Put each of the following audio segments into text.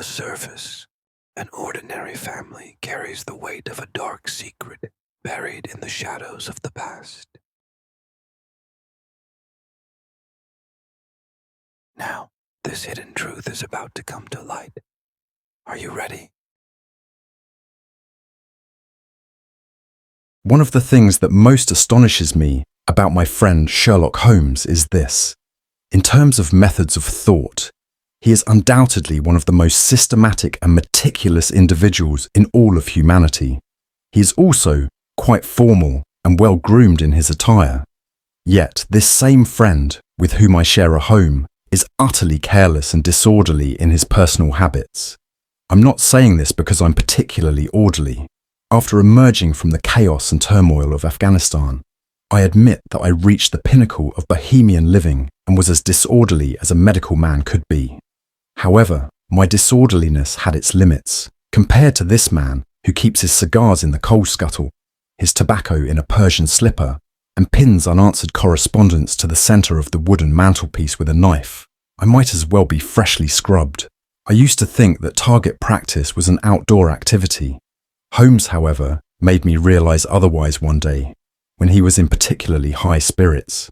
the surface, an ordinary family carries the weight of a dark secret buried in the shadows of the past. Now, this hidden truth is about to come to light. Are you ready? One of the things that most astonishes me about my friend Sherlock Holmes is this. In terms of methods of thought, he is undoubtedly one of the most systematic and meticulous individuals in all of humanity. He is also quite formal and well-groomed in his attire. Yet this same friend, with whom I share a home, is utterly careless and disorderly in his personal habits. I'm not saying this because I'm particularly orderly. After emerging from the chaos and turmoil of Afghanistan, I admit that I reached the pinnacle of bohemian living and was as disorderly as a medical man could be. However, my disorderliness had its limits, compared to this man who keeps his cigars in the coal scuttle, his tobacco in a Persian slipper, and pins unanswered correspondence to the centre of the wooden mantelpiece with a knife. I might as well be freshly scrubbed. I used to think that target practice was an outdoor activity. Holmes, however, made me realise otherwise one day, when he was in particularly high spirits.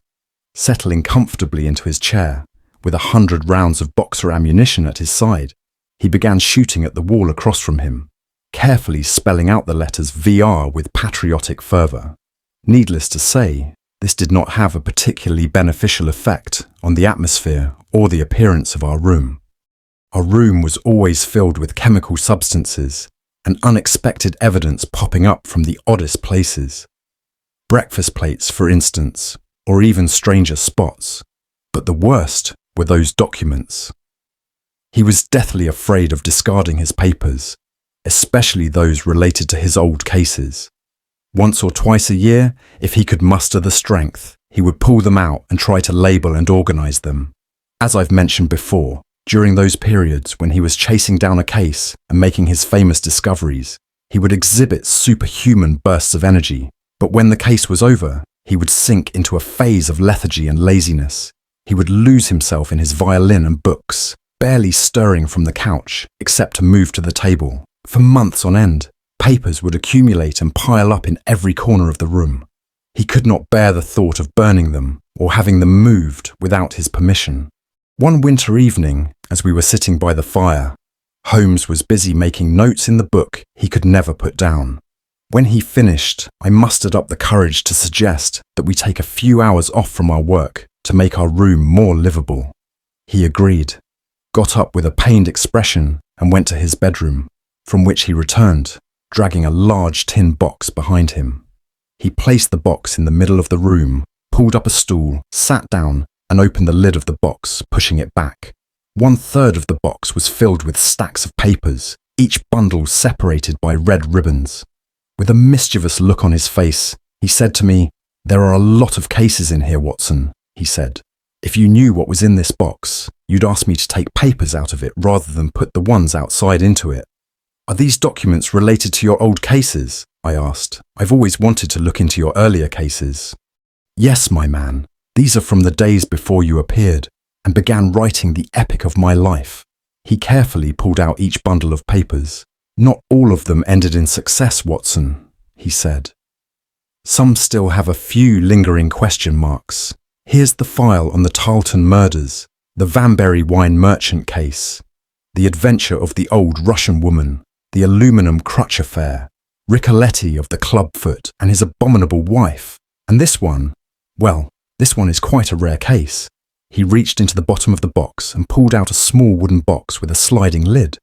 Settling comfortably into his chair, with 100 rounds of boxer ammunition at his side, he began shooting at the wall across from him, carefully spelling out the letters VR with patriotic fervour. Needless to say, this did not have a particularly beneficial effect on the atmosphere or the appearance of our room. Our room was always filled with chemical substances and unexpected evidence popping up from the oddest places. Breakfast plates, for instance, or even stranger spots. But the worst were those documents. He was deathly afraid of discarding his papers, especially those related to his old cases. Once or twice a year, if he could muster the strength, he would pull them out and try to label and organise them. As I've mentioned before, during those periods when he was chasing down a case and making his famous discoveries, he would exhibit superhuman bursts of energy, but when the case was over, he would sink into a phase of lethargy and laziness. He would lose himself in his violin and books, barely stirring from the couch except to move to the table. For months on end, papers would accumulate and pile up in every corner of the room. He could not bear the thought of burning them or having them moved without his permission. One winter evening, as we were sitting by the fire, Holmes was busy making notes in the book he could never put down. When he finished, I mustered up the courage to suggest that we take a few hours off from our work to make our room more livable. He agreed, got up with a pained expression and went to his bedroom, from which he returned, dragging a large tin box behind him. He placed the box in the middle of the room, pulled up a stool, sat down, and opened the lid of the box, pushing it back. 1/3 of the box was filled with stacks of papers, each bundle separated by red ribbons. With a mischievous look on his face, he said to me, "There are a lot of cases in here, Watson," he said. "If you knew what was in this box, you'd ask me to take papers out of it rather than put the ones outside into it." "Are these documents related to your old cases?" I asked. "I've always wanted to look into your earlier cases." "Yes, my man. These are from the days before you appeared and began writing the epic of my life." He carefully pulled out each bundle of papers. "Not all of them ended in success, Watson," he said. "Some still have a few lingering question marks. Here's the file on the Tarleton murders, the Vanberry wine merchant case, the adventure of the old Russian woman, the aluminum crutch affair, Ricoletti of the clubfoot and his abominable wife. And this one, well, this one is quite a rare case." He reached into the bottom of the box and pulled out a small wooden box with a sliding lid.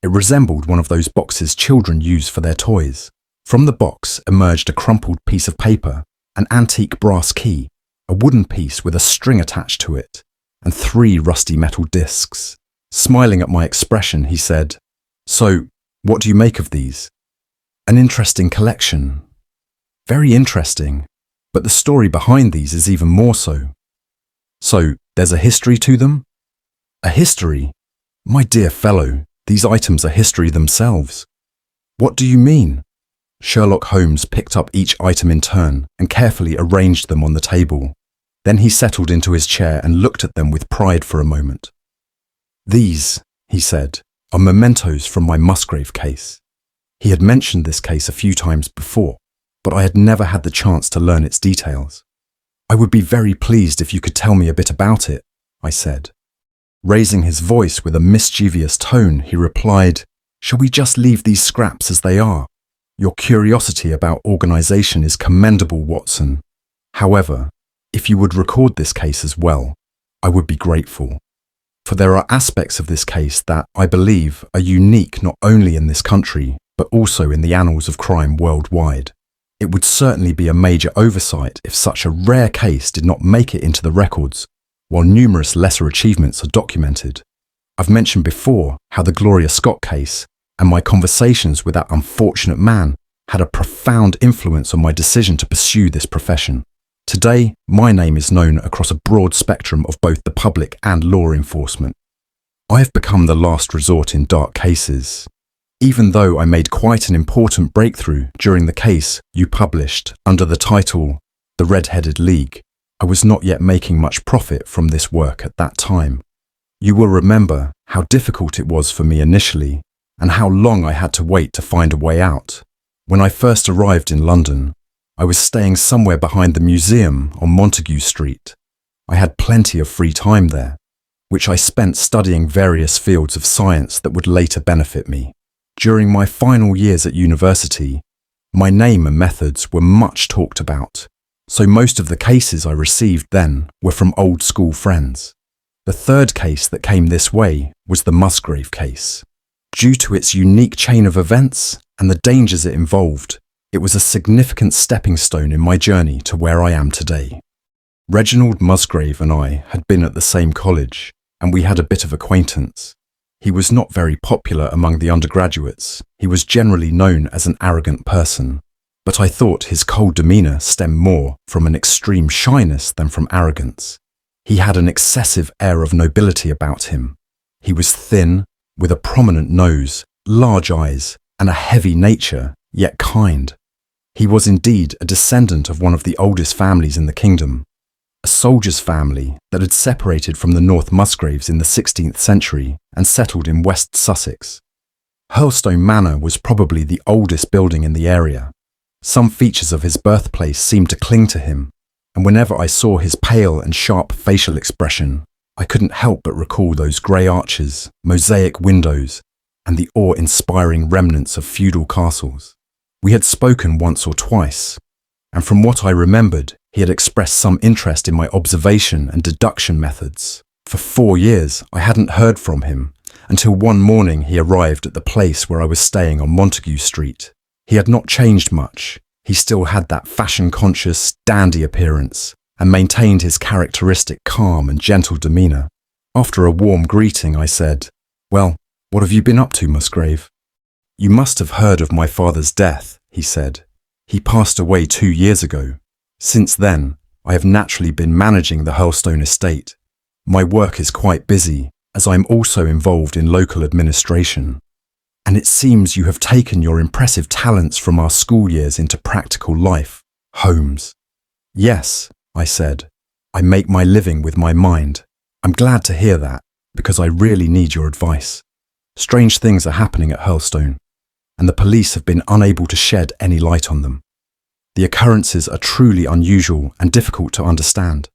It resembled one of those boxes children use for their toys. From the box emerged a crumpled piece of paper, an antique brass key, a wooden piece with a string attached to it, and 3 rusty metal discs. Smiling at my expression, he said, "So, what do you make of these?" "An interesting collection." "Very interesting, but the story behind these is even more so." "So, there's a history to them?" "A history? My dear fellow, these items are history themselves." "What do you mean?" Sherlock Holmes picked up each item in turn and carefully arranged them on the table. Then he settled into his chair and looked at them with pride for a moment. "These," he said, are mementos from my Musgrave case. He had mentioned this case a few times before, but I had never had the chance to learn its details. "I would be very pleased if you could tell me a bit about it," I said. Raising his voice with a mischievous tone, he replied, "Shall we just leave these scraps as they are? Your curiosity about organization is commendable, Watson. However, if you would record this case as well, I would be grateful. For there are aspects of this case that, I believe, are unique not only in this country, but also in the annals of crime worldwide. It would certainly be a major oversight if such a rare case did not make it into the records, while numerous lesser achievements are documented. I've mentioned before how the Gloria Scott case and my conversations with that unfortunate man had a profound influence on my decision to pursue this profession. Today, my name is known across a broad spectrum of both the public and law enforcement. I have become the last resort in dark cases. Even though I made quite an important breakthrough during the case you published under the title The Red-Headed League, I was not yet making much profit from this work at that time. You will remember how difficult it was for me initially, and how long I had to wait to find a way out. When I first arrived in London, I was staying somewhere behind the museum on Montague Street. I had plenty of free time there, which I spent studying various fields of science that would later benefit me. During my final years at university, my name and methods were much talked about, so most of the cases I received then were from old school friends. The third case that came this way was the Musgrave case. Due to its unique chain of events and the dangers it involved, it was a significant stepping stone in my journey to where I am today. Reginald Musgrave and I had been at the same college, and we had a bit of acquaintance. He was not very popular among the undergraduates. He was generally known as an arrogant person, but I thought his cold demeanour stemmed more from an extreme shyness than from arrogance. He had an excessive air of nobility about him. He was thin, with a prominent nose, large eyes, and a heavy nature, yet kind. He was indeed a descendant of one of the oldest families in the kingdom, a soldier's family that had separated from the North Musgraves in the 16th century and settled in West Sussex. Hurlstone Manor was probably the oldest building in the area. Some features of his birthplace seemed to cling to him, and whenever I saw his pale and sharp facial expression, I couldn't help but recall those grey arches, mosaic windows, and the awe-inspiring remnants of feudal castles. We had spoken once or twice, and from what I remembered, he had expressed some interest in my observation and deduction methods. For 4 years, I hadn't heard from him, until one morning he arrived at the place where I was staying on Montague Street. He had not changed much. He still had that fashion-conscious, dandy appearance, and maintained his characteristic calm and gentle demeanour. After a warm greeting, I said, "Well, what have you been up to, Musgrave?" "You must have heard of my father's death," he said. "He passed away 2 years ago. Since then, I have naturally been managing the Hurlstone estate. My work is quite busy, as I am also involved in local administration. And it seems you have taken your impressive talents from our school years into practical life, Holmes." "Yes," I said. "I make my living with my mind. I'm glad to hear that, because I really need your advice. Strange things are happening at Hurlstone, and the police have been unable to shed any light on them. The occurrences are truly unusual and difficult to understand.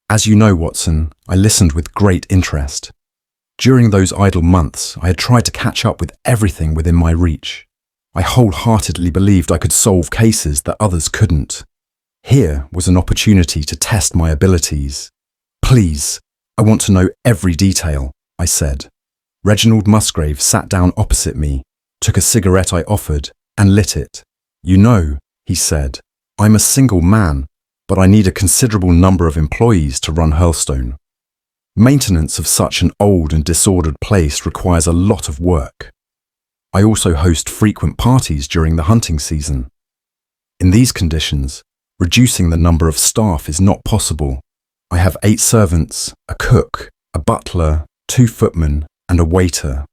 As you know, Watson, I listened with great interest. During those idle months, I had tried to catch up with everything within my reach. I wholeheartedly believed I could solve cases that others couldn't. Here was an opportunity to test my abilities. "Please, I want to know every detail," I said. Reginald Musgrave sat down opposite me, took a cigarette I offered, and lit it. "You know," he said, "I'm a single man, but I need a considerable number of employees to run Hurlstone. Maintenance of such an old and disordered place requires a lot of work. I also host frequent parties during the hunting season. In these conditions, reducing the number of staff is not possible. I have 8 servants, a cook, a butler, 2 footmen, and a waiter.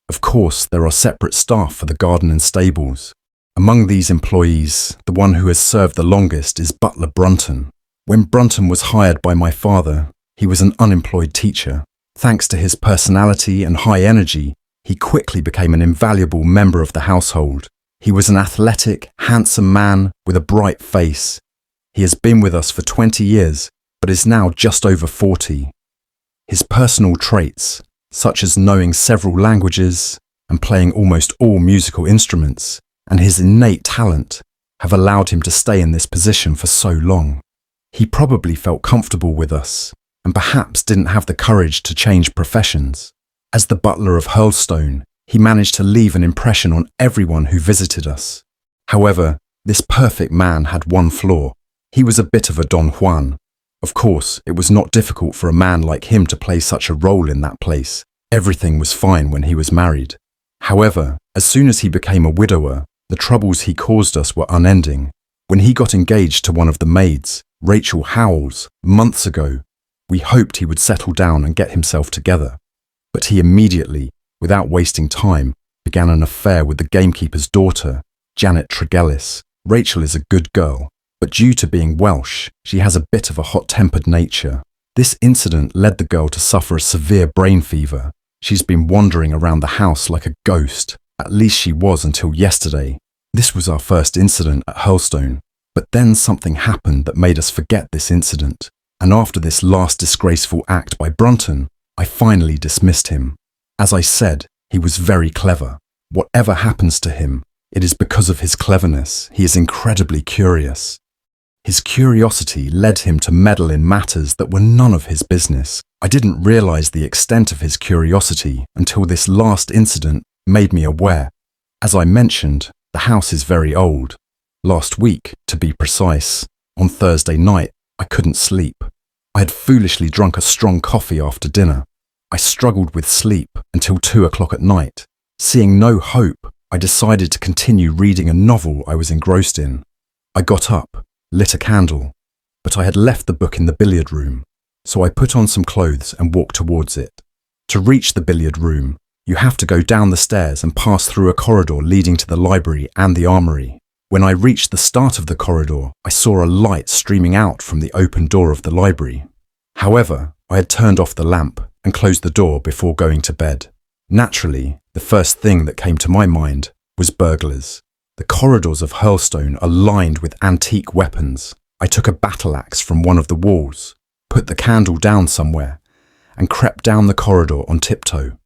Of course, there are separate staff for the garden and stables. Among these employees, the one who has served the longest is Butler Brunton. When Brunton was hired by my father, he was an unemployed teacher. Thanks to his personality and high energy, He quickly became an invaluable member of the household. He was an athletic, handsome man with a bright face. He has been with us for 20 years, but is now just over 40. His personal traits, such as knowing several languages and playing almost all musical instruments, and his innate talent, have allowed him to stay in this position for so long. He probably felt comfortable with us, and perhaps didn't have the courage to change professions. As the butler of Hurlstone, he managed to leave an impression on everyone who visited us. However, this perfect man had one flaw. He was a bit of a Don Juan. Of course, it was not difficult for a man like him to play such a role in that place. Everything was fine when he was married. However, as soon as he became a widower, the troubles he caused us were unending. When he got engaged to one of the maids, Rachel Howells, months ago, we hoped he would settle down and get himself together. But he immediately, without wasting time, began an affair with the gamekeeper's daughter, Janet Tregellis. Rachel is a good girl, but due to being Welsh, she has a bit of a hot-tempered nature. This incident led the girl to suffer a severe brain fever. She's been wandering around the house like a ghost. At least she was until yesterday. This was our first incident at Hurlstone, but then something happened that made us forget this incident. And after this last disgraceful act by Brunton, I finally dismissed him. As I said, he was very clever. Whatever happens to him, it is because of his cleverness. He is incredibly curious. His curiosity led him to meddle in matters that were none of his business. I didn't realize the extent of his curiosity until this last incident made me aware. As I mentioned, the house is very old. Last week, to be precise, on Thursday night, I couldn't sleep. I had foolishly drunk a strong coffee after dinner. I struggled with sleep until 2 o'clock at night. Seeing no hope, I decided to continue reading a novel I was engrossed in. I got up, lit a candle, but I had left the book in the billiard room, so I put on some clothes and walked towards it. To reach the billiard room, you have to go down the stairs and pass through a corridor leading to the library and the armory. When I reached the start of the corridor, I saw a light streaming out from the open door of the library. However, I had turned off the lamp and closed the door before going to bed. Naturally, the first thing that came to my mind was burglars. The corridors of Hurlstone are lined with antique weapons. I took a battle axe from one of the walls, put the candle down somewhere, and crept down the corridor on tiptoe.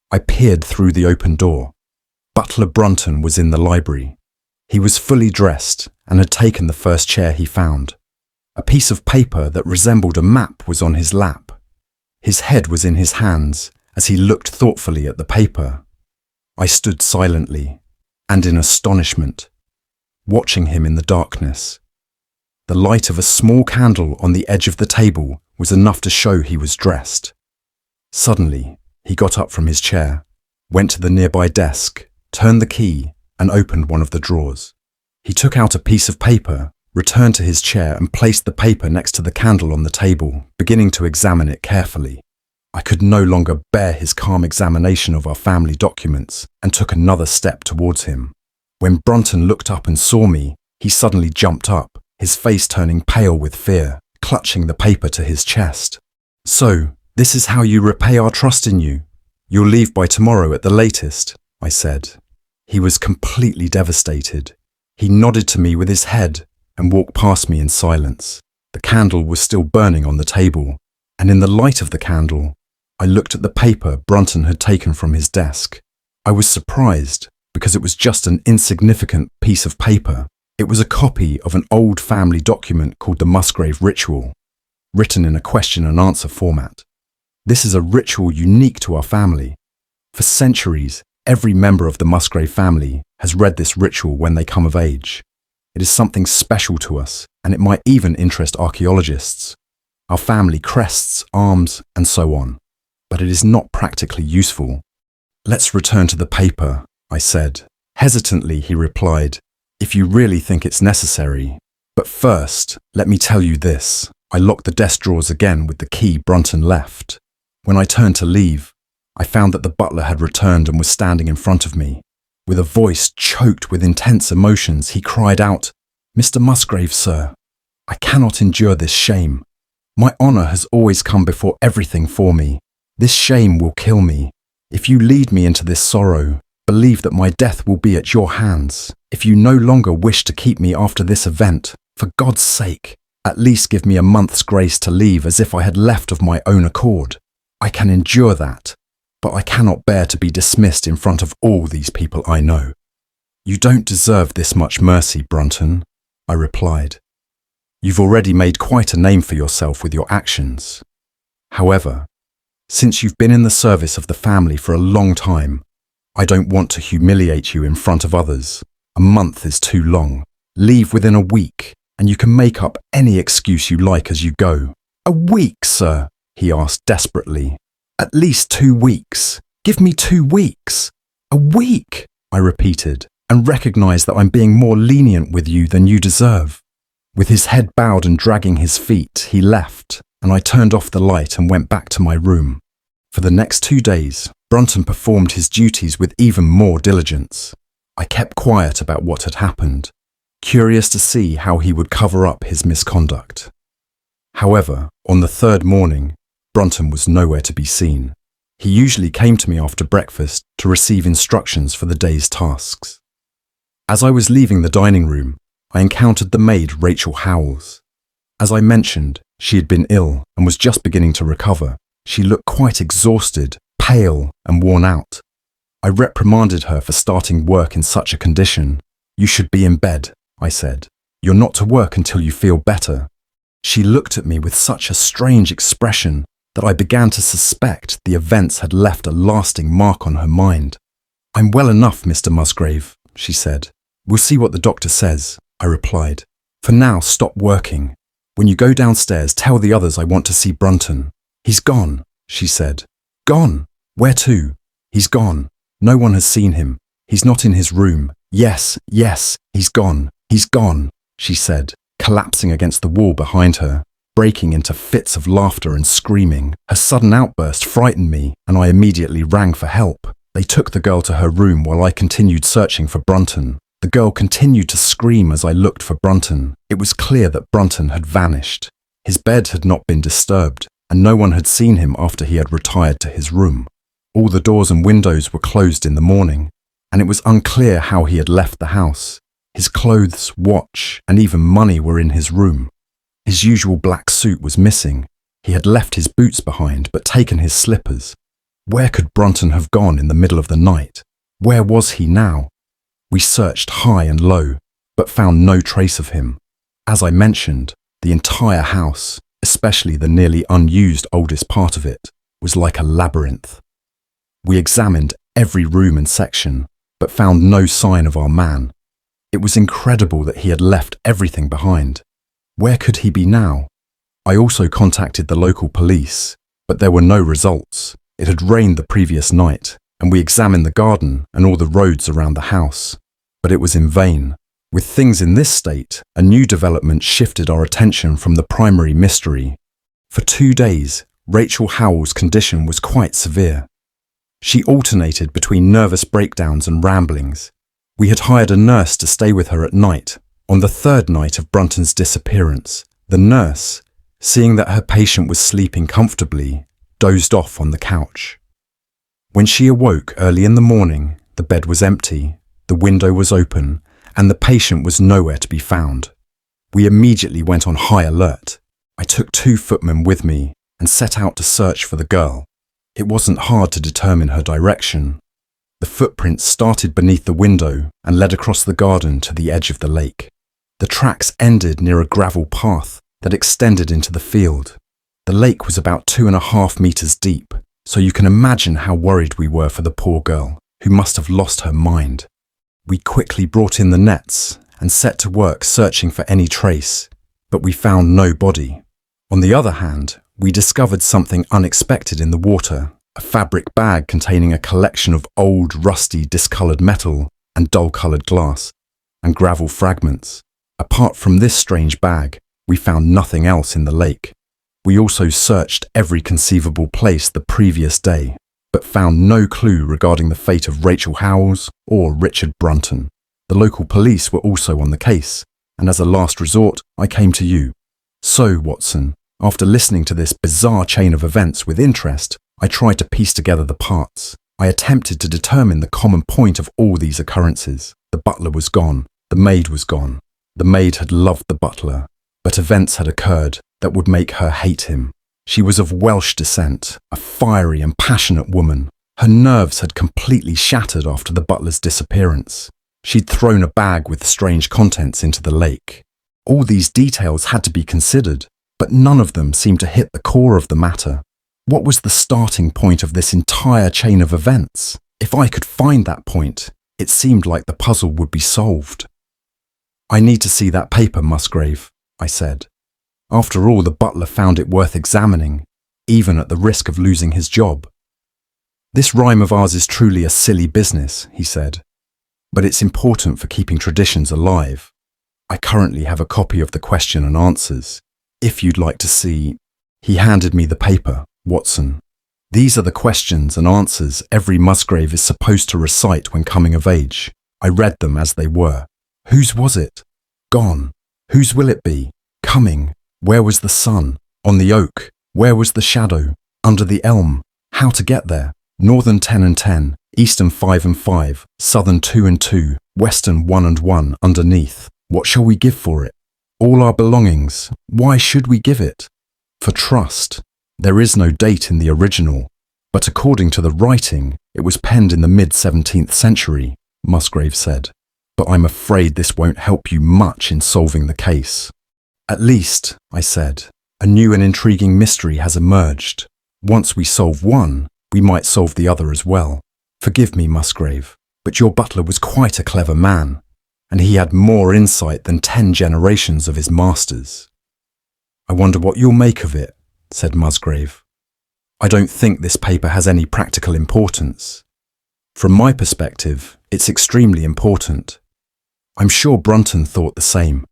I peered through the open door. Butler Brunton was in the library. He was fully dressed and had taken the first chair he found. A piece of paper that resembled a map was on his lap. His head was in his hands as he looked thoughtfully at the paper. I stood silently and in astonishment, watching him in the darkness. The light of a small candle on the edge of the table was enough to show he was dressed. Suddenly, he got up from his chair, went to the nearby desk, turned the key, and opened one of the drawers. He took out a piece of paper, returned to his chair and placed the paper next to the candle on the table, beginning to examine it carefully. I could no longer bear his calm examination of our family documents and took another step towards him. When Brunton looked up and saw me, he suddenly jumped up, his face turning pale with fear, clutching the paper to his chest. "So, this is how you repay our trust in you? You'll leave by tomorrow at the latest," I said. He was completely devastated. He nodded to me with his head and walked past me in silence. The candle was still burning on the table, and in the light of the candle, I looked at the paper Brunton had taken from his desk. I was surprised because it was just an insignificant piece of paper. It was a copy of an old family document called the Musgrave Ritual, written in a question and answer format. This is a ritual unique to our family. For centuries, every member of the Musgrave family has read this ritual when they come of age. It is something special to us, and it might even interest archaeologists. Our family crests, arms, and so on. But it is not practically useful. "Let's return to the paper," I said. Hesitantly, he replied, "If you really think it's necessary. But first, let me tell you this." I locked the desk drawers again with the key Brunton left. When I turned to leave, I found that the butler had returned and was standing in front of me. With a voice choked with intense emotions, he cried out, "Mr. Musgrave, sir, I cannot endure this shame. My honour has always come before everything for me. This shame will kill me. If you lead me into this sorrow, believe that my death will be at your hands. If you no longer wish to keep me after this event, for God's sake, at least give me a month's grace to leave as if I had left of my own accord. I can endure that, but I cannot bear to be dismissed in front of all these people I know. You don't deserve this much mercy, Brunton, I replied. You've already made quite a name for yourself with your actions. However, since you've been in the service of the family for a long time, I don't want to humiliate you in front of others. A month is too long. Leave within a week, and you can make up any excuse you like as you go. A week, sir? He asked desperately. At least 2 weeks. Give me 2 weeks. A week, I repeated, and recognized that I'm being more lenient with you than you deserve. With his head bowed and dragging his feet, he left, and I turned off the light and went back to my room. For the next 2 days, Brunton performed his duties with even more diligence. I kept quiet about what had happened, curious to see how he would cover up his misconduct. However, on the 3rd morning, Brunton was nowhere to be seen. He usually came to me after breakfast to receive instructions for the day's tasks. As I was leaving the dining room, I encountered the maid Rachel Howells. As I mentioned, she had been ill and was just beginning to recover. She looked quite exhausted, pale and worn out. I reprimanded her for starting work in such a condition. You should be in bed, I said. You're not to work until you feel better. She looked at me with such a strange expression that I began to suspect the events had left a lasting mark on her mind. I'm well enough, Mr. Musgrave, she said. We'll see what the doctor says, I replied. For now, stop working. When you go downstairs, tell the others I want to see Brunton. He's gone, she said. Gone? Where to? He's gone. No one has seen him. He's not in his room. Yes, he's gone, she said, collapsing against the wall behind her, breaking into fits of laughter and screaming. Her sudden outburst frightened me, and I immediately rang for help. They took the girl to her room while I continued searching for Brunton. The girl continued to scream as I looked for Brunton. It was clear that Brunton had vanished. His bed had not been disturbed, and no one had seen him after he had retired to his room. All the doors and windows were closed in the morning, and it was unclear how he had left the house. His clothes, watch, and even money were in his room. His usual black suit was missing. He had left his boots behind, but taken his slippers. Where could Brunton have gone in the middle of the night? Where was he now? We searched high and low, but found no trace of him. As I mentioned, the entire house, especially the nearly unused oldest part of it, was like a labyrinth. We examined every room and section, but found no sign of our man. It was incredible that he had left everything behind. Where could he be now? I also contacted the local police, but there were no results. It had rained the previous night, and we examined the garden and all the roads around the house, but it was in vain. With things in this state, a new development shifted our attention from the primary mystery. For 2 days, Rachel Howell's condition was quite severe. She alternated between nervous breakdowns and ramblings. We had hired a nurse to stay with her at night. On the 3rd night of Brunton's disappearance, the nurse, seeing that her patient was sleeping comfortably, dozed off on the couch. When she awoke early in the morning, the bed was empty, the window was open, and the patient was nowhere to be found. We immediately went on high alert. I took 2 footmen with me and set out to search for the girl. It wasn't hard to determine her direction. The footprints started beneath the window and led across the garden to the edge of the lake. The tracks ended near a gravel path that extended into the field. The lake was about 2.5 meters deep, so you can imagine how worried we were for the poor girl, who must have lost her mind. We quickly brought in the nets and set to work searching for any trace, but we found no body. On the other hand, we discovered something unexpected in the water, a fabric bag containing a collection of old, rusty, discoloured metal and dull-coloured glass, and gravel fragments. Apart from this strange bag, we found nothing else in the lake. We also searched every conceivable place the previous day, but found no clue regarding the fate of Rachel Howells or Richard Brunton. The local police were also on the case, and as a last resort, I came to you. So, Watson, after listening to this bizarre chain of events with interest, I tried to piece together the parts. I attempted to determine the common point of all these occurrences. The butler was gone. The maid was gone. The maid had loved the butler, but events had occurred that would make her hate him. She was of Welsh descent, a fiery and passionate woman. Her nerves had completely shattered after the butler's disappearance. She'd thrown a bag with strange contents into the lake. All these details had to be considered, but none of them seemed to hit the core of the matter. What was the starting point of this entire chain of events? If I could find that point, it seemed like the puzzle would be solved. "I need to see that paper, Musgrave," I said. After all, the butler found it worth examining, even at the risk of losing his job. "This rhyme of ours is truly a silly business," he said, "but it's important for keeping traditions alive. I currently have a copy of the question and answers. If you'd like to see..." He handed me the paper. "Watson, these are the questions and answers every Musgrave is supposed to recite when coming of age." I read them as they were. Whose was it? Gone. Whose will it be? Coming. Where was the sun? On the oak. Where was the shadow? Under the elm. How to get there? Northern 10 and 10, Eastern 5 and 5, Southern 2 and 2, Western 1 and 1 underneath. What shall we give for it? All our belongings. Why should we give it? For trust. There is no date in the original, but according to the writing, it was penned in the mid-17th century, Musgrave said. But I'm afraid this won't help you much in solving the case. At least, I said, a new and intriguing mystery has emerged. Once we solve one, we might solve the other as well. Forgive me, Musgrave, but your butler was quite a clever man, and he had more insight than 10 generations of his masters. I wonder what you'll make of it, said Musgrave. I don't think this paper has any practical importance. From my perspective, it's extremely important. I'm sure Brunton thought the same.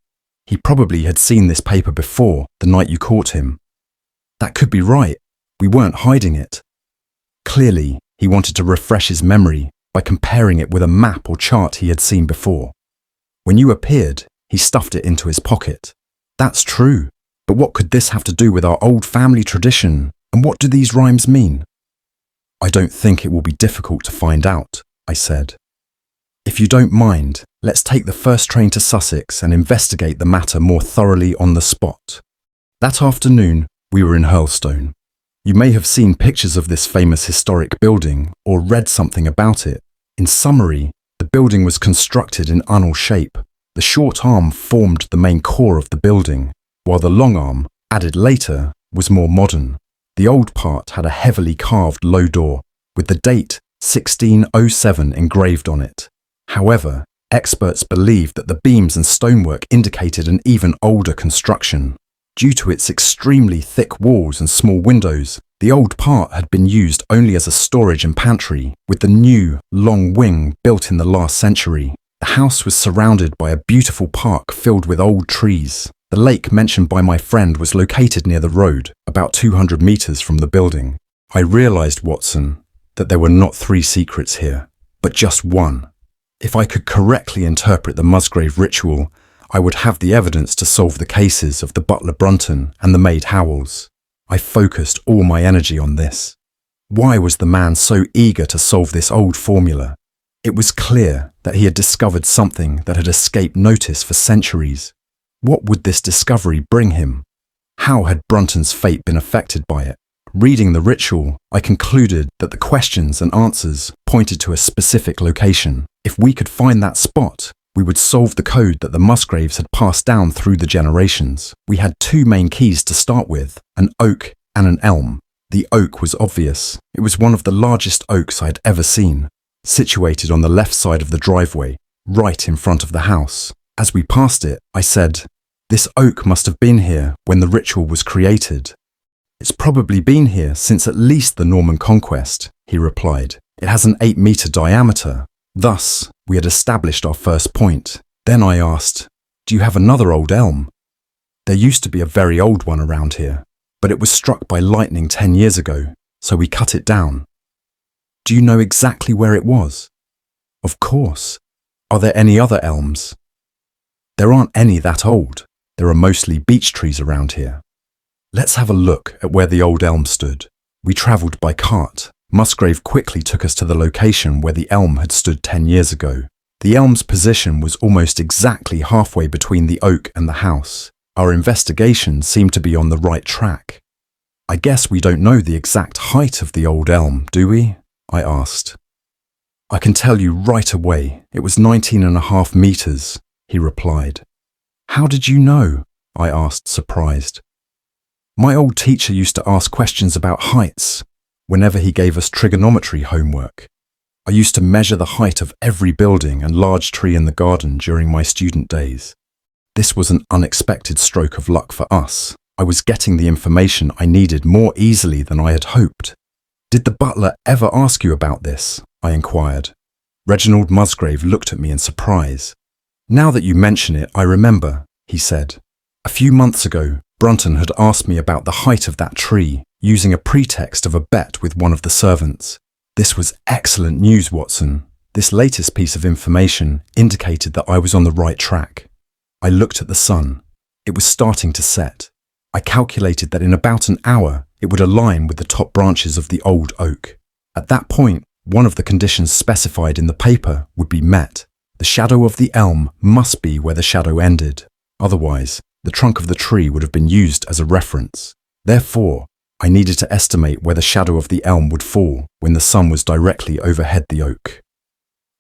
He probably had seen this paper before, the night you caught him. That could be right. We weren't hiding it. Clearly, he wanted to refresh his memory by comparing it with a map or chart he had seen before. When you appeared, he stuffed it into his pocket. That's true, but what could this have to do with our old family tradition, and what do these rhymes mean? I don't think it will be difficult to find out, I said. If you don't mind, let's take the first train to Sussex and investigate the matter more thoroughly on the spot. That afternoon, we were in Hurlstone. You may have seen pictures of this famous historic building or read something about it. In summary, the building was constructed in unnel shape. The short arm formed the main core of the building, while the long arm, added later, was more modern. The old part had a heavily carved low door, with the date 1607 engraved on it. However, experts believe that the beams and stonework indicated an even older construction. Due to its extremely thick walls and small windows, the old part had been used only as a storage and pantry, with the new, long wing built in the last century. The house was surrounded by a beautiful park filled with old trees. The lake mentioned by my friend was located near the road, about 200 meters from the building. I realized, Watson, that there were not 3 secrets here, but just one. If I could correctly interpret the Musgrave Ritual, I would have the evidence to solve the cases of the butler Brunton and the maid Howells. I focused all my energy on this. Why was the man so eager to solve this old formula? It was clear that he had discovered something that had escaped notice for centuries. What would this discovery bring him? How had Brunton's fate been affected by it? Reading the ritual, I concluded that the questions and answers pointed to a specific location. If we could find that spot, we would solve the code that the Musgraves had passed down through the generations. We had 2 main keys to start with, an oak and an elm. The oak was obvious. It was one of the largest oaks I had ever seen, situated on the left side of the driveway, right in front of the house. As we passed it, I said, "This oak must have been here when the ritual was created." "It's probably been here since at least the Norman conquest," he replied. "It has an 8-meter diameter." Thus, we had established our first point. Then I asked, "Do you have another old elm?" "There used to be a very old one around here, but it was struck by lightning 10 years ago, so we cut it down." "Do you know exactly where it was?" "Of course. Are there any other elms?" "There aren't any that old. There are mostly beech trees around here." "Let's have a look at where the old elm stood." We travelled by cart. Musgrave quickly took us to the location where the elm had stood 10 years ago. The elm's position was almost exactly halfway between the oak and the house. Our investigation seemed to be on the right track. I guess we don't know the exact height of the old elm, do we? I asked. I can tell you right away, it was 19.5 meters, he replied. How did you know? I asked, surprised. My old teacher used to ask questions about heights whenever he gave us trigonometry homework. I used to measure the height of every building and large tree in the garden during my student days. This was an unexpected stroke of luck for us. I was getting the information I needed more easily than I had hoped. Did the butler ever ask you about this? I inquired. Reginald Musgrave looked at me in surprise. Now that you mention it, I remember, he said. A few months ago, Brunton had asked me about the height of that tree, using a pretext of a bet with one of the servants. This was excellent news, Watson. This latest piece of information indicated that I was on the right track. I looked at the sun. It was starting to set. I calculated that in about an hour, it would align with the top branches of the old oak. At that point, one of the conditions specified in the paper would be met. The shadow of the elm must be where the shadow ended. Otherwise, the trunk of the tree would have been used as a reference. Therefore, I needed to estimate where the shadow of the elm would fall when the sun was directly overhead the oak.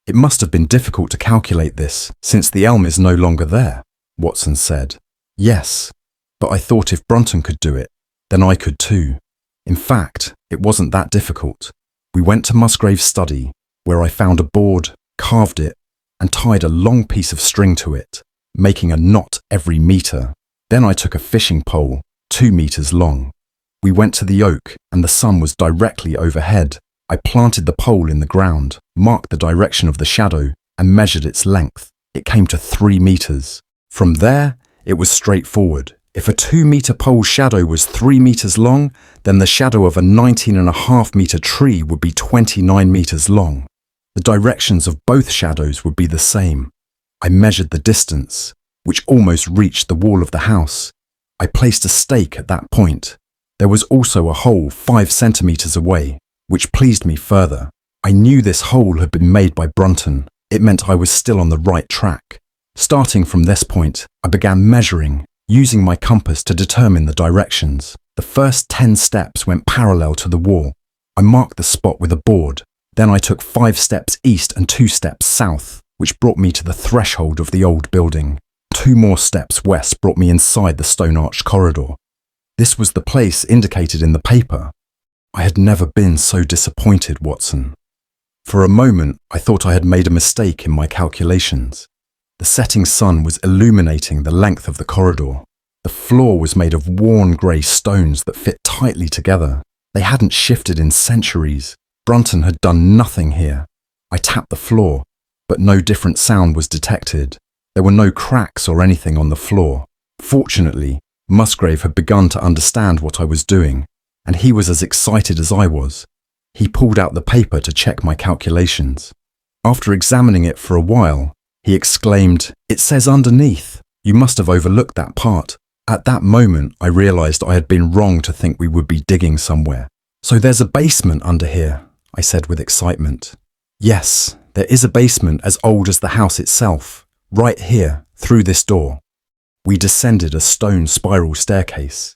It must have been difficult to calculate this, since the elm is no longer there, Watson said. Yes, but I thought if Brunton could do it, then I could too. In fact, it wasn't that difficult. We went to Musgrave's study, where I found a board, carved it, and tied a long piece of string to it, making a knot every meter. Then I took a fishing pole, 2 meters long. We went to the oak, and the sun was directly overhead. I planted the pole in the ground, marked the direction of the shadow, and measured its length. It came to 3 meters. From there, it was straightforward. If a 2-meter pole shadow was 3 meters long, then the shadow of a 19.5-meter tree would be 29 meters long. The directions of both shadows would be the same. I measured the distance, which almost reached the wall of the house. I placed a stake at that point. There was also a hole 5 centimeters away, which pleased me further. I knew this hole had been made by Brunton. It meant I was still on the right track. Starting from this point, I began measuring, using my compass to determine the directions. The first 10 steps went parallel to the wall. I marked the spot with a board. Then I took 5 steps east and 2 steps south, which brought me to the threshold of the old building. 2 more steps west brought me inside the stone-arched corridor. This was the place indicated in the paper. I had never been so disappointed, Watson. For a moment, I thought I had made a mistake in my calculations. The setting sun was illuminating the length of the corridor. The floor was made of worn grey stones that fit tightly together. They hadn't shifted in centuries. Brunton had done nothing here. I tapped the floor, but no different sound was detected. There were no cracks or anything on the floor. Fortunately, Musgrave had begun to understand what I was doing, and he was as excited as I was. He pulled out the paper to check my calculations. After examining it for a while, he exclaimed, "It says underneath. You must have overlooked that part." At that moment, I realized I had been wrong to think we would be digging somewhere. "So there's a basement under here," I said with excitement. "Yes, there is a basement as old as the house itself, right here, through this door." We descended a stone spiral staircase.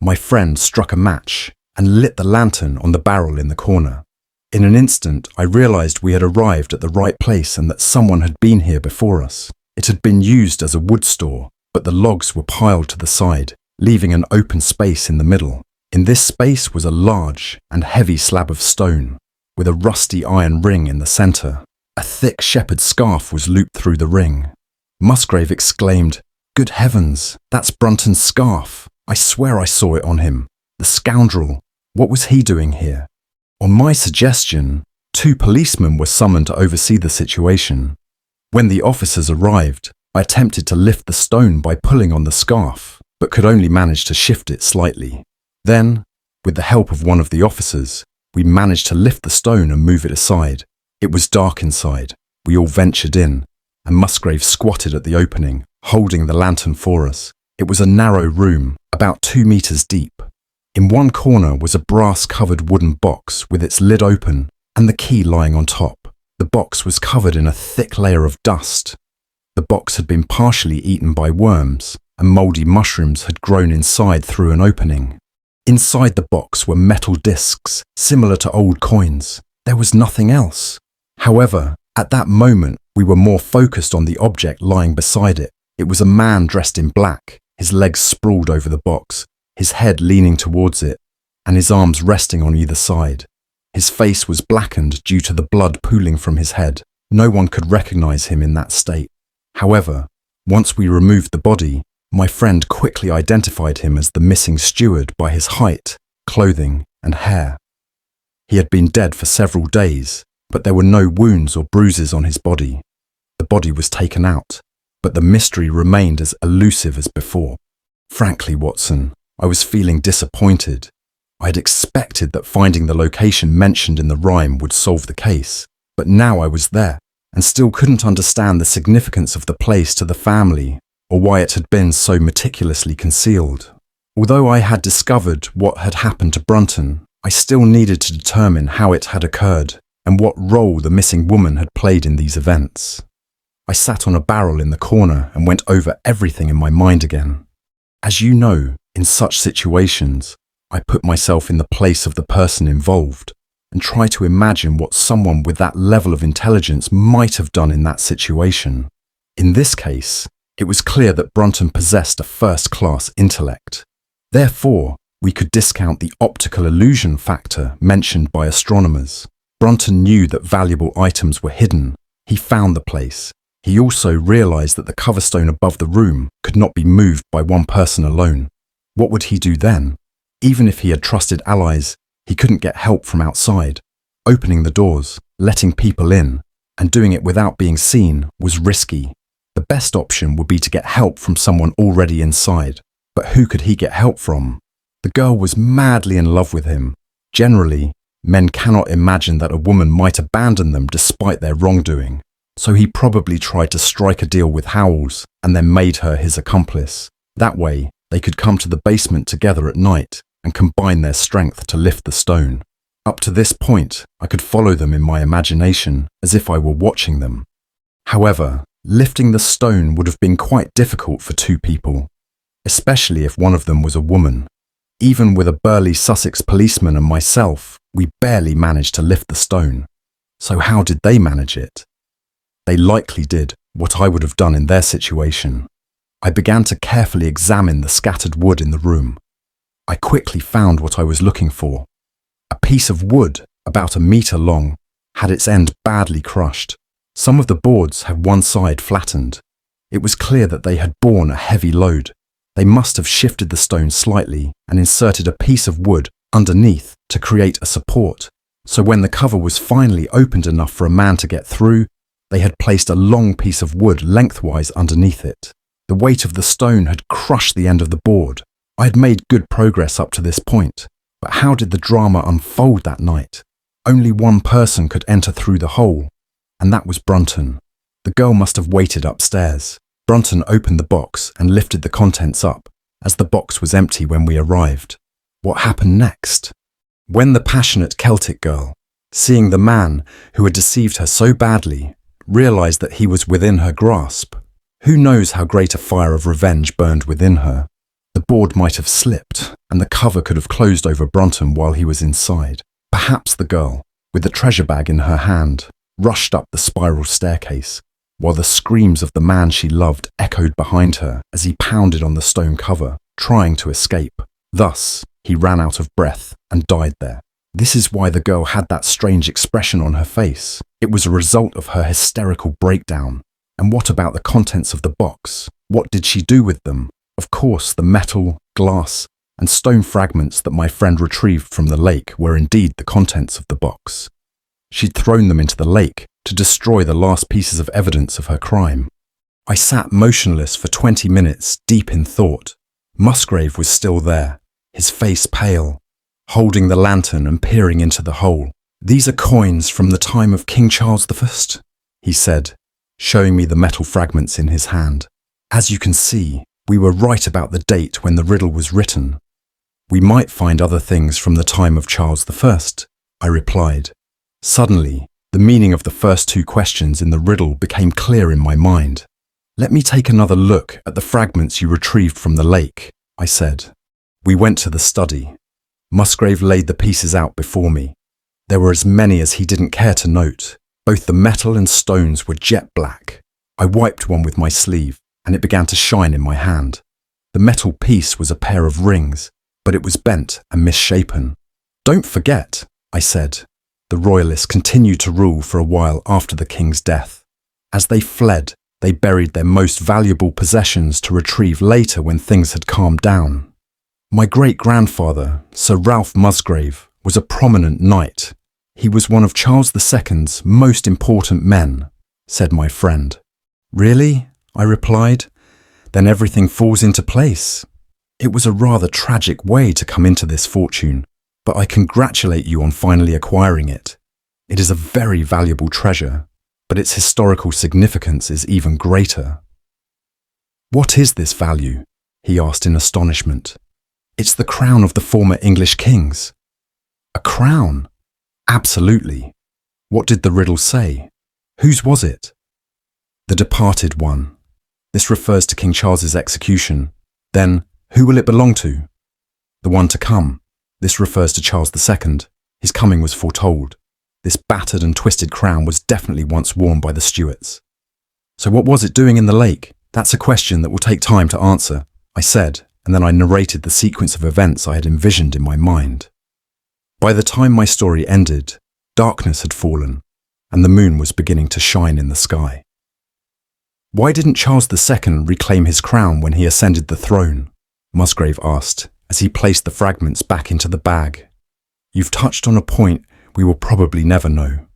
My friend struck a match and lit the lantern on the barrel in the corner. In an instant, I realized we had arrived at the right place and that someone had been here before us. It had been used as a wood store, but the logs were piled to the side, leaving an open space in the middle. In this space was a large and heavy slab of stone, with a rusty iron ring in the center. A thick shepherd's scarf was looped through the ring. Musgrave exclaimed, "Good heavens, that's Brunton's scarf. I swear I saw it on him. The scoundrel. What was he doing here?" On my suggestion, 2 policemen were summoned to oversee the situation. When the officers arrived, I attempted to lift the stone by pulling on the scarf, but could only manage to shift it slightly. Then, with the help of one of the officers, we managed to lift the stone and move it aside. It was dark inside. We all ventured in, and Musgrave squatted at the opening, holding the lantern for us. It was a narrow room, about 2 meters deep. In one corner was a brass-covered wooden box with its lid open and the key lying on top. The box was covered in a thick layer of dust. The box had been partially eaten by worms, and mouldy mushrooms had grown inside through an opening. Inside the box were metal discs, similar to old coins. There was nothing else. However, at that moment, we were more focused on the object lying beside it. It was a man dressed in black, his legs sprawled over the box, his head leaning towards it, and his arms resting on either side. His face was blackened due to the blood pooling from his head. No one could recognize him in that state. However, once we removed the body, my friend quickly identified him as the missing steward by his height, clothing, and hair. He had been dead for several days, but there were no wounds or bruises on his body. The body was taken out, but the mystery remained as elusive as before. Frankly, Watson, I was feeling disappointed. I had expected that finding the location mentioned in the rhyme would solve the case, but now I was there and still couldn't understand the significance of the place to the family or why it had been so meticulously concealed. Although I had discovered what had happened to Brunton, I still needed to determine how it had occurred and what role the missing woman had played in these events. I sat on a barrel in the corner and went over everything in my mind again. As you know, in such situations, I put myself in the place of the person involved and try to imagine what someone with that level of intelligence might have done in that situation. In this case, it was clear that Brunton possessed a first-class intellect. Therefore, we could discount the optical illusion factor mentioned by astronomers. Brunton knew that valuable items were hidden. He found the place. He also realized that the coverstone above the room could not be moved by one person alone. What would he do then? Even if he had trusted allies, he couldn't get help from outside. Opening the doors, letting people in, and doing it without being seen was risky. The best option would be to get help from someone already inside. But who could he get help from? The girl was madly in love with him. Generally, men cannot imagine that a woman might abandon them despite their wrongdoing. So he probably tried to strike a deal with Howells and then made her his accomplice. That way, they could come to the basement together at night and combine their strength to lift the stone. Up to this point, I could follow them in my imagination as if I were watching them. However, lifting the stone would have been quite difficult for two people, especially if one of them was a woman. Even with a burly Sussex policeman and myself, we barely managed to lift the stone. So how did they manage it? They likely did what I would have done in their situation. I began to carefully examine the scattered wood in the room. I quickly found what I was looking for. A piece of wood, about 1 meter long, had its end badly crushed. Some of the boards had one side flattened. It was clear that they had borne a heavy load. They must have shifted the stone slightly and inserted a piece of wood underneath to create a support. So when the cover was finally opened enough for a man to get through, they had placed a long piece of wood lengthwise underneath it. The weight of the stone had crushed the end of the board. I had made good progress up to this point, but how did the drama unfold that night? Only one person could enter through the hole, and that was Brunton. The girl must have waited upstairs. Brunton opened the box and lifted the contents up, as the box was empty when we arrived. What happened next? When the passionate Celtic girl, seeing the man who had deceived her so badly, realized that he was within her grasp, who knows how great a fire of revenge burned within her? The board might have slipped, and the cover could have closed over Brunton while he was inside. Perhaps the girl, with the treasure bag in her hand, rushed up the spiral staircase, while the screams of the man she loved echoed behind her as he pounded on the stone cover, trying to escape. Thus, he ran out of breath and died there. This is why the girl had that strange expression on her face. It was a result of her hysterical breakdown. And what about the contents of the box? What did she do with them? Of course, the metal, glass, and stone fragments that my friend retrieved from the lake were indeed the contents of the box. She'd thrown them into the lake to destroy the last pieces of evidence of her crime. I sat motionless for 20 minutes, deep in thought. Musgrave was still there, his face pale, holding the lantern and peering into the hole. "These are coins from the time of King Charles I," he said, showing me the metal fragments in his hand. As you can see, we were right about the date when the riddle was written. We might find other things from the time of Charles I, I replied. Suddenly, the meaning of the first two questions in the riddle became clear in my mind. Let me take another look at the fragments you retrieved from the lake, I said. We went to the study. Musgrave laid the pieces out before me. There were as many as he didn't care to note. Both the metal and stones were jet black. I wiped one with my sleeve, and it began to shine in my hand. The metal piece was a pair of rings, but it was bent and misshapen. Don't forget, I said. The royalists continued to rule for a while after the king's death. As they fled, they buried their most valuable possessions to retrieve later when things had calmed down. My great-grandfather, Sir Ralph Musgrave, was a prominent knight. He was one of Charles II's most important men, said my friend. Really? I replied. Then everything falls into place. It was a rather tragic way to come into this fortune, but I congratulate you on finally acquiring it. It is a very valuable treasure, but its historical significance is even greater. What is this value? He asked in astonishment. It's the crown of the former English kings. A crown? Absolutely. What did the riddle say? Whose was it? The departed one. This refers to King Charles's execution. Then, who will it belong to? The one to come. This refers to Charles II. His coming was foretold. This battered and twisted crown was definitely once worn by the Stuarts. So what was it doing in the lake? That's a question that will take time to answer, I said, and then I narrated the sequence of events I had envisioned in my mind. By the time my story ended, darkness had fallen, and the moon was beginning to shine in the sky. Why didn't Charles II reclaim his crown when he ascended the throne? Musgrave asked, as he placed the fragments back into the bag. You've touched on a point we will probably never know.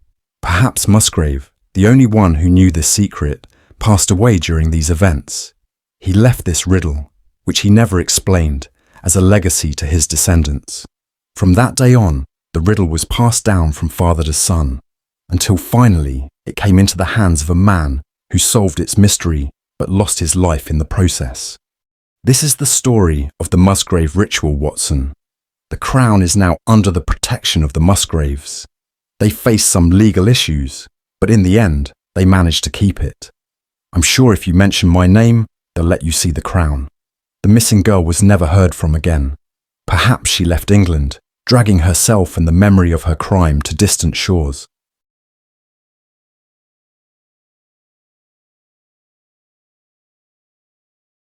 Perhaps Musgrave, the only one who knew this secret, passed away during these events. He left this riddle, which he never explained, as a legacy to his descendants. From that day on, the riddle was passed down from father to son, until finally it came into the hands of a man who solved its mystery but lost his life in the process. This is the story of the Musgrave Ritual, Watson. The crown is now under the protection of the Musgraves. They faced some legal issues, but in the end, they managed to keep it. I'm sure if you mention my name, they'll let you see the crown. The missing girl was never heard from again. Perhaps she left England, dragging herself and the memory of her crime to distant shores.